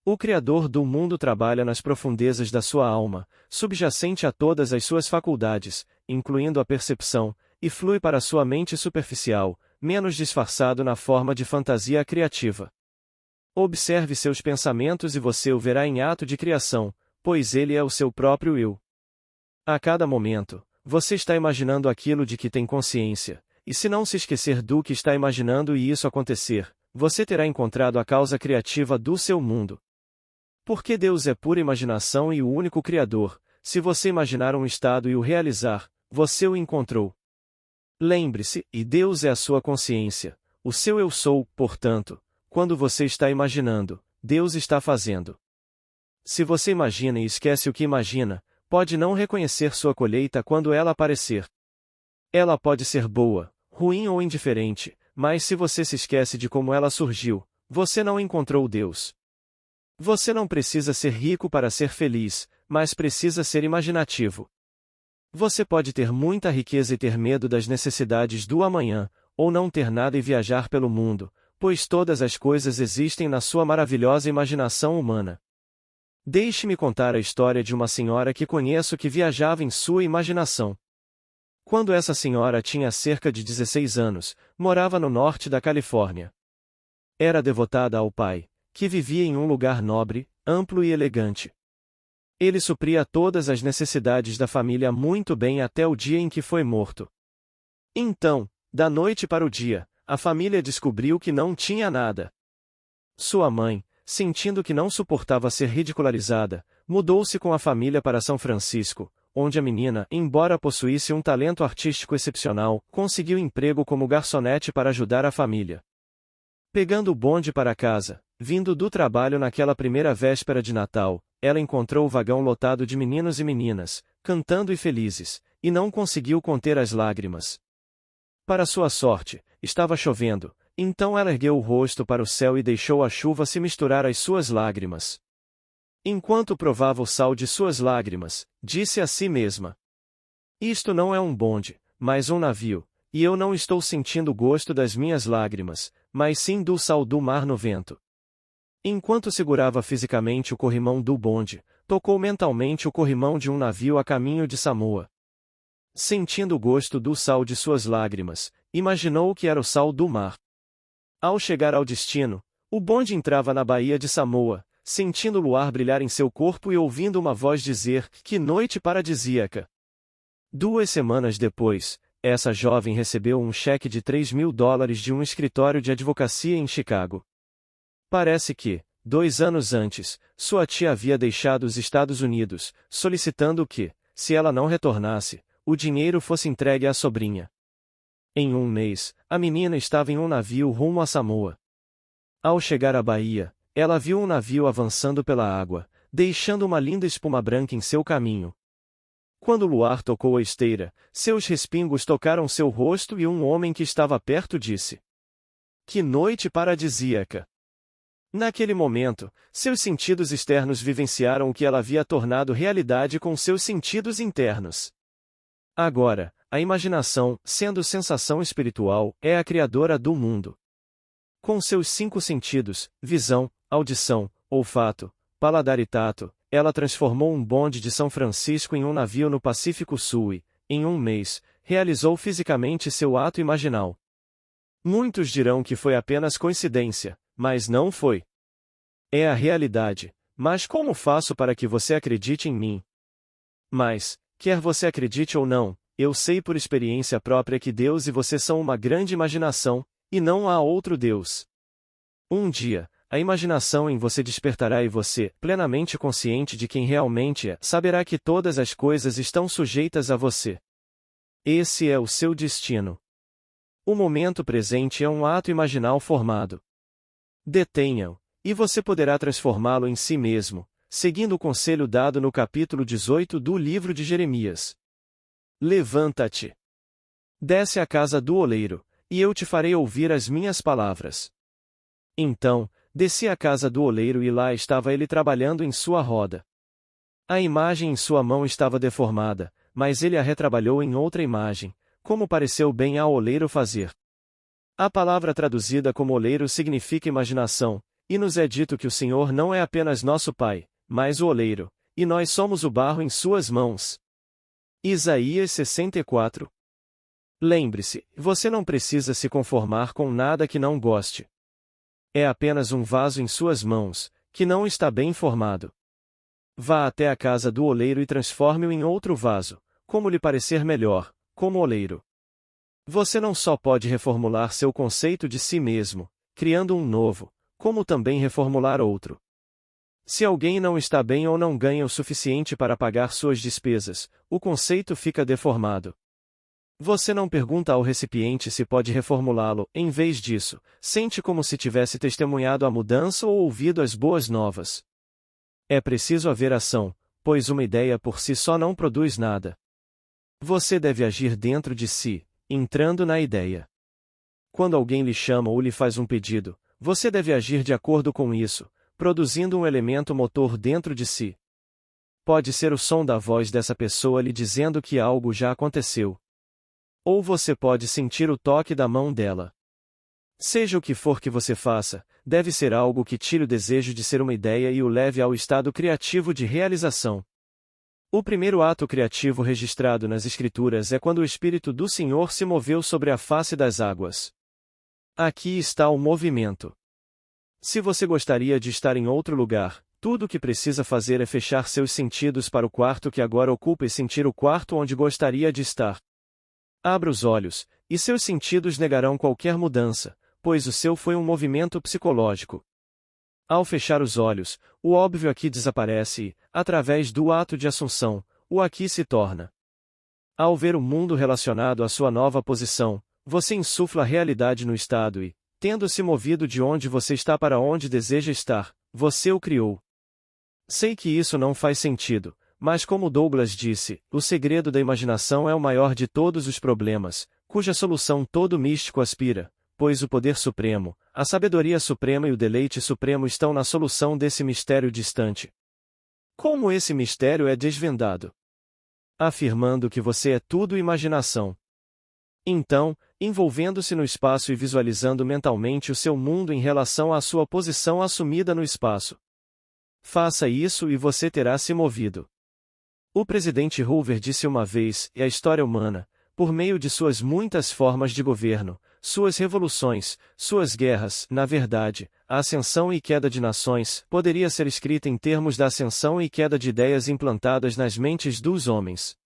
O Criador do mundo trabalha nas profundezas da sua alma, subjacente a todas as suas faculdades, incluindo a percepção, e flui para sua mente superficial, menos disfarçado na forma de fantasia criativa. Observe seus pensamentos e você o verá em ato de criação, pois ele é o seu próprio eu. A cada momento, você está imaginando aquilo de que tem consciência, e se não se esquecer do que está imaginando e isso acontecer, você terá encontrado a causa criativa do seu mundo. Porque Deus é pura imaginação e o único Criador, se você imaginar um estado e o realizar, você o encontrou. Lembre-se, e Deus é a sua consciência, o seu eu sou, portanto, quando você está imaginando, Deus está fazendo. Se você imagina e esquece o que imagina, pode não reconhecer sua colheita quando ela aparecer. Ela pode ser boa, ruim ou indiferente, mas se você se esquece de como ela surgiu, você não encontrou Deus. Você não precisa ser rico para ser feliz, mas precisa ser imaginativo. Você pode ter muita riqueza e ter medo das necessidades do amanhã, ou não ter nada e viajar pelo mundo, pois todas as coisas existem na sua maravilhosa imaginação humana. Deixe-me contar a história de uma senhora que conheço que viajava em sua imaginação. Quando essa senhora tinha cerca de 16 anos, morava no norte da Califórnia. Era devotada ao pai, que vivia em um lugar nobre, amplo e elegante. Ele supria todas as necessidades da família muito bem até o dia em que foi morto. Então, da noite para o dia, a família descobriu que não tinha nada. Sua mãe, sentindo que não suportava ser ridicularizada, mudou-se com a família para São Francisco, onde a menina, embora possuísse um talento artístico excepcional, conseguiu emprego como garçonete para ajudar a família. Pegando o bonde para casa, vindo do trabalho naquela primeira véspera de Natal, ela encontrou o vagão lotado de meninos e meninas, cantando e felizes, e não conseguiu conter as lágrimas. Para sua sorte, estava chovendo, então ela ergueu o rosto para o céu e deixou a chuva se misturar às suas lágrimas. Enquanto provava o sal de suas lágrimas, disse a si mesma: "Isto não é um bonde, mas um navio, e eu não estou sentindo o gosto das minhas lágrimas, mas sim do sal do mar no vento." Enquanto segurava fisicamente o corrimão do bonde, tocou mentalmente o corrimão de um navio a caminho de Samoa. Sentindo o gosto do sal de suas lágrimas, imaginou que era o sal do mar. Ao chegar ao destino, o bonde entrava na baía de Samoa, sentindo o luar brilhar em seu corpo e ouvindo uma voz dizer: "Que noite paradisíaca!" 2 semanas depois, essa jovem recebeu um cheque de $3.000 de um escritório de advocacia em Chicago. Parece que, 2 anos antes, sua tia havia deixado os Estados Unidos, solicitando que, se ela não retornasse, o dinheiro fosse entregue à sobrinha. Em um mês, a menina estava em um navio rumo a Samoa. Ao chegar à baía, ela viu um navio avançando pela água, deixando uma linda espuma branca em seu caminho. Quando o luar tocou a esteira, seus respingos tocaram seu rosto e um homem que estava perto disse: "Que noite paradisíaca!" Naquele momento, seus sentidos externos vivenciaram o que ela havia tornado realidade com seus sentidos internos. Agora, a imaginação, sendo sensação espiritual, é a criadora do mundo. Com seus 5 sentidos, visão, audição, olfato, paladar e tato, ela transformou um bonde de São Francisco em um navio no Pacífico Sul e, em um mês, realizou fisicamente seu ato imaginal. Muitos dirão que foi apenas coincidência, mas não foi. É a realidade, mas como faço para que você acredite em mim? Mas, quer você acredite ou não, eu sei por experiência própria que Deus e você são uma grande imaginação, e não há outro Deus. Um dia, a imaginação em você despertará e você, plenamente consciente de quem realmente é, saberá que todas as coisas estão sujeitas a você. Esse é o seu destino. O momento presente é um ato imaginal formado. Detenha-o, e você poderá transformá-lo em si mesmo, seguindo o conselho dado no capítulo 18 do livro de Jeremias. Levanta-te. Desce à casa do oleiro, e eu te farei ouvir as minhas palavras. Então, desci à casa do oleiro e lá estava ele trabalhando em sua roda. A imagem em sua mão estava deformada, mas ele a retrabalhou em outra imagem, como pareceu bem ao oleiro fazer. A palavra traduzida como oleiro significa imaginação, E nos é dito que o Senhor não é apenas nosso Pai, mas o oleiro, e nós somos o barro em suas mãos. Isaías 64. Lembre-se, você não precisa se conformar com nada que não goste. É apenas um vaso em suas mãos, que não está bem formado. Vá até a casa do oleiro e transforme-o em outro vaso, como lhe parecer melhor, como oleiro. Você não só pode reformular seu conceito de si mesmo, criando um novo, como também reformular outro. Se alguém não está bem ou não ganha o suficiente para pagar suas despesas, o conceito fica deformado. Você não pergunta ao recipiente se pode reformulá-lo, em vez disso, sente como se tivesse testemunhado a mudança ou ouvido as boas novas. É preciso haver ação, pois uma ideia por si só não produz nada. Você deve agir dentro de si, entrando na ideia. Quando alguém lhe chama ou lhe faz um pedido, você deve agir de acordo com isso, produzindo um elemento motor dentro de si. Pode ser o som da voz dessa pessoa lhe dizendo que algo já aconteceu. Ou você pode sentir o toque da mão dela. Seja o que for que você faça, deve ser algo que tire o desejo de ser uma ideia e o leve ao estado criativo de realização. O primeiro ato criativo registrado nas Escrituras é quando o Espírito do Senhor se moveu sobre a face das águas. Aqui está o movimento. Se você gostaria de estar em outro lugar, tudo o que precisa fazer é fechar seus sentidos para o quarto que agora ocupa e sentir o quarto onde gostaria de estar. Abra os olhos, e seus sentidos negarão qualquer mudança, pois o seu foi um movimento psicológico. Ao fechar os olhos, o óbvio aqui desaparece e, através do ato de assunção, o aqui se torna. Ao ver o mundo relacionado à sua nova posição, você insufla a realidade no estado e, tendo se movido de onde você está para onde deseja estar, você o criou. Sei que isso não faz sentido, mas como Douglas disse, o segredo da imaginação é o maior de todos os problemas, cuja solução todo místico aspira, pois o poder supremo, a sabedoria suprema e o deleite supremo estão na solução desse mistério distante. Como esse mistério é desvendado? Afirmando que você é tudo imaginação. Então, envolvendo-se no espaço e visualizando mentalmente o seu mundo em relação à sua posição assumida no espaço. Faça isso e você terá se movido. O presidente Hoover disse uma vez, a história humana, por meio de suas muitas formas de governo, suas revoluções, suas guerras, na verdade, a ascensão e queda de nações, poderia ser escrita em termos da ascensão e queda de ideias implantadas nas mentes dos homens.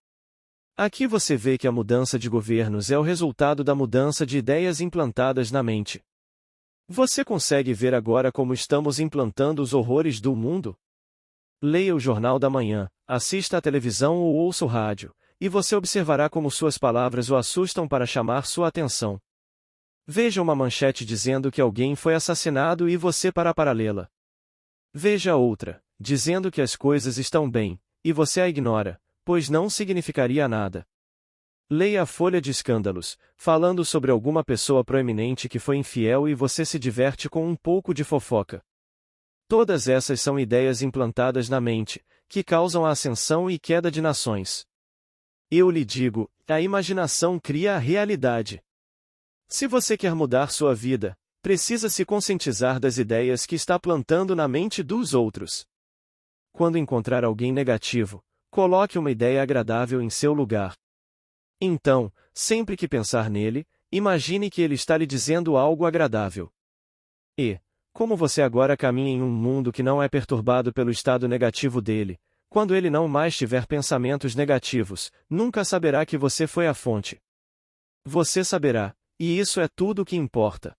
Aqui você vê que a mudança de governos é o resultado da mudança de ideias implantadas na mente. Você consegue ver agora como estamos implantando os horrores do mundo? Leia o Jornal da Manhã, assista à televisão ou ouça o rádio, e você observará como suas palavras o assustam para chamar sua atenção. Veja uma manchete dizendo que alguém foi assassinado e você para lê-la. Veja outra, dizendo que as coisas estão bem, e você a ignora, pois não significaria nada. Leia a folha de escândalos, falando sobre alguma pessoa proeminente que foi infiel e você se diverte com um pouco de fofoca. Todas essas são ideias implantadas na mente, que causam a ascensão e queda de nações. Eu lhe digo, a imaginação cria a realidade. Se você quer mudar sua vida, precisa se conscientizar das ideias que está plantando na mente dos outros. Quando encontrar alguém negativo, coloque uma ideia agradável em seu lugar. Então, sempre que pensar nele, imagine que ele está lhe dizendo algo agradável. E, como você agora caminha em um mundo que não é perturbado pelo estado negativo dele, quando ele não mais tiver pensamentos negativos, nunca saberá que você foi a fonte. Você saberá, e isso é tudo o que importa.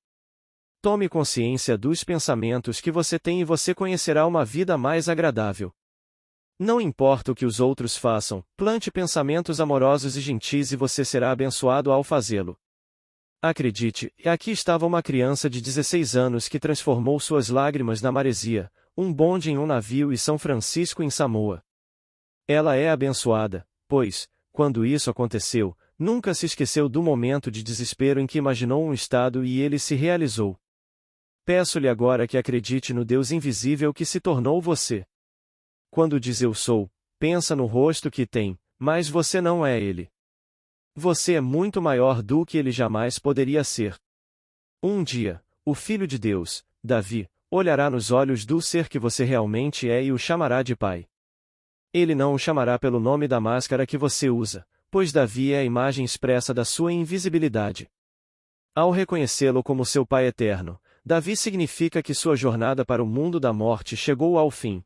Tome consciência dos pensamentos que você tem e você conhecerá uma vida mais agradável. Não importa o que os outros façam, plante pensamentos amorosos e gentis e você será abençoado ao fazê-lo. Acredite, aqui estava uma criança de 16 anos que transformou suas lágrimas na maresia, um bonde em um navio e São Francisco em Samoa. Ela é abençoada, pois, quando isso aconteceu, nunca se esqueceu do momento de desespero em que imaginou um estado e ele se realizou. Peço-lhe agora que acredite no Deus invisível que se tornou você. Quando diz eu sou, pensa no rosto que tem, mas você não é ele. Você é muito maior do que ele jamais poderia ser. Um dia, o Filho de Deus, Davi, olhará nos olhos do ser que você realmente é e o chamará de pai. Ele não o chamará pelo nome da máscara que você usa, pois Davi é a imagem expressa da sua invisibilidade. Ao reconhecê-lo como seu Pai eterno, Davi significa que sua jornada para o mundo da morte chegou ao fim.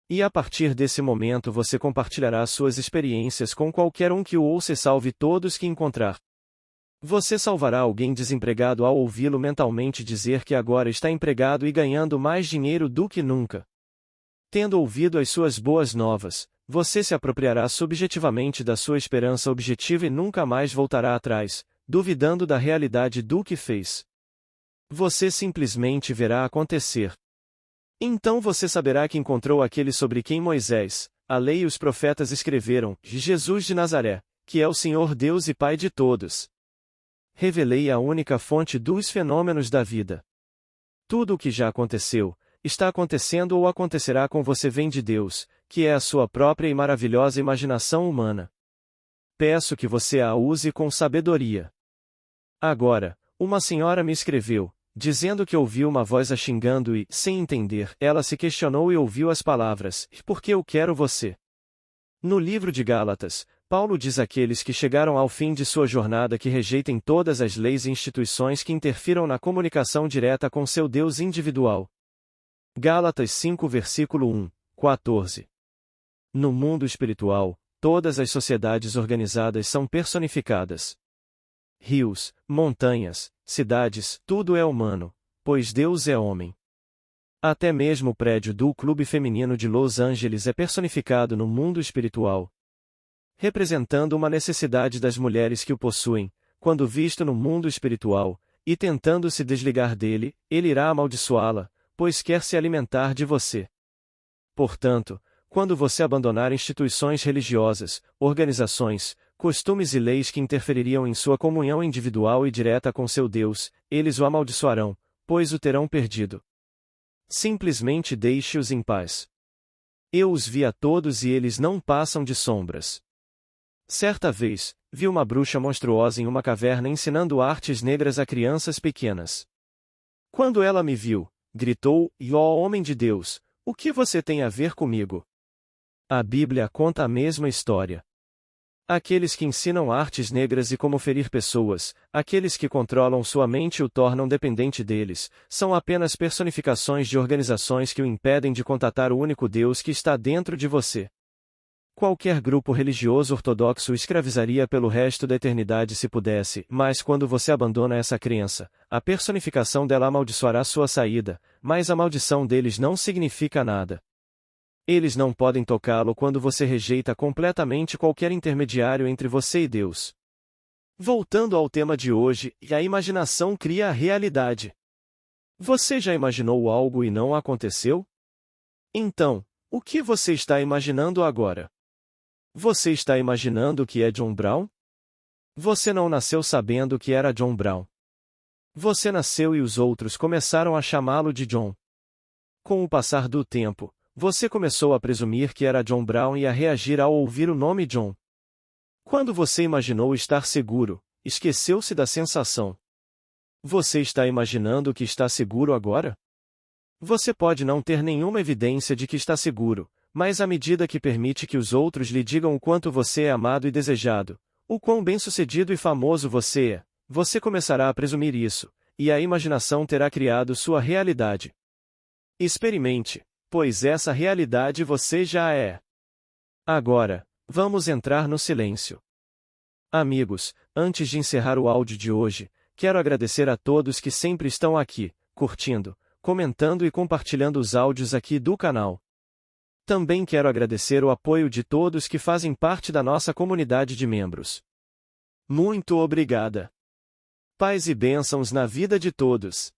E a partir desse momento você compartilhará suas experiências com qualquer um que o ouça e salve todos que encontrar. Você salvará alguém desempregado ao ouvi-lo mentalmente dizer que agora está empregado e ganhando mais dinheiro do que nunca. Tendo ouvido as suas boas novas, você se apropriará subjetivamente da sua esperança objetiva e nunca mais voltará atrás, duvidando da realidade do que fez. Você simplesmente verá acontecer. Então você saberá que encontrou aquele sobre quem Moisés, a lei e os profetas escreveram, Jesus de Nazaré, que é o Senhor Deus e Pai de todos. Revelei a única fonte dos fenômenos da vida. Tudo o que já aconteceu, está acontecendo ou acontecerá com você vem de Deus, que é a sua própria e maravilhosa imaginação humana. Peço que você a use com sabedoria. Agora, uma senhora me escreveu, dizendo que ouviu uma voz a xingando e, sem entender, ela se questionou e ouviu as palavras, porque eu quero você. No livro de Gálatas, Paulo diz àqueles que chegaram ao fim de sua jornada que rejeitem todas as leis e instituições que interfiram na comunicação direta com seu Deus individual. Gálatas 5 versículo 1, 14. No mundo espiritual, todas as sociedades organizadas são personificadas. Rios, montanhas, cidades, tudo é humano, pois Deus é homem. Até mesmo o prédio do Clube Feminino de Los Angeles é personificado no mundo espiritual, representando uma necessidade das mulheres que o possuem, quando visto no mundo espiritual, e tentando se desligar dele, ele irá amaldiçoá-la, pois quer se alimentar de você. Portanto, quando você abandonar instituições religiosas, organizações, costumes e leis que interfeririam em sua comunhão individual e direta com seu Deus, eles o amaldiçoarão, pois o terão perdido. Simplesmente deixe-os em paz. Eu os vi a todos e eles não passam de sombras. Certa vez, vi uma bruxa monstruosa em uma caverna ensinando artes negras a crianças pequenas. Quando ela me viu, gritou, ó homem de Deus, o que você tem a ver comigo? A Bíblia conta a mesma história. Aqueles que ensinam artes negras e como ferir pessoas, aqueles que controlam sua mente e o tornam dependente deles, são apenas personificações de organizações que o impedem de contatar o único Deus que está dentro de você. Qualquer grupo religioso ortodoxo o escravizaria pelo resto da eternidade se pudesse, mas quando você abandona essa crença, a personificação dela amaldiçoará sua saída, mas a maldição deles não significa nada. Eles não podem tocá-lo quando você rejeita completamente qualquer intermediário entre você e Deus. Voltando ao tema de hoje, a imaginação cria a realidade. Você já imaginou algo e não aconteceu? Então, o que você está imaginando agora? Você está imaginando que é John Brown? Você não nasceu sabendo que era John Brown. Você nasceu e os outros começaram a chamá-lo de John. Com o passar do tempo, você começou a presumir que era John Brown e a reagir ao ouvir o nome John. Quando você imaginou estar seguro, esqueceu-se da sensação. Você está imaginando que está seguro agora? Você pode não ter nenhuma evidência de que está seguro, mas à medida que permite que os outros lhe digam o quanto você é amado e desejado, o quão bem-sucedido e famoso você é, você começará a presumir isso, e a imaginação terá criado sua realidade. Experimente, pois essa realidade você já é. Agora, vamos entrar no silêncio. Amigos, antes de encerrar o áudio de hoje, quero agradecer a todos que sempre estão aqui, curtindo, comentando e compartilhando os áudios aqui do canal. Também quero agradecer o apoio de todos que fazem parte da nossa comunidade de membros. Muito obrigada. Paz e bênçãos na vida de todos.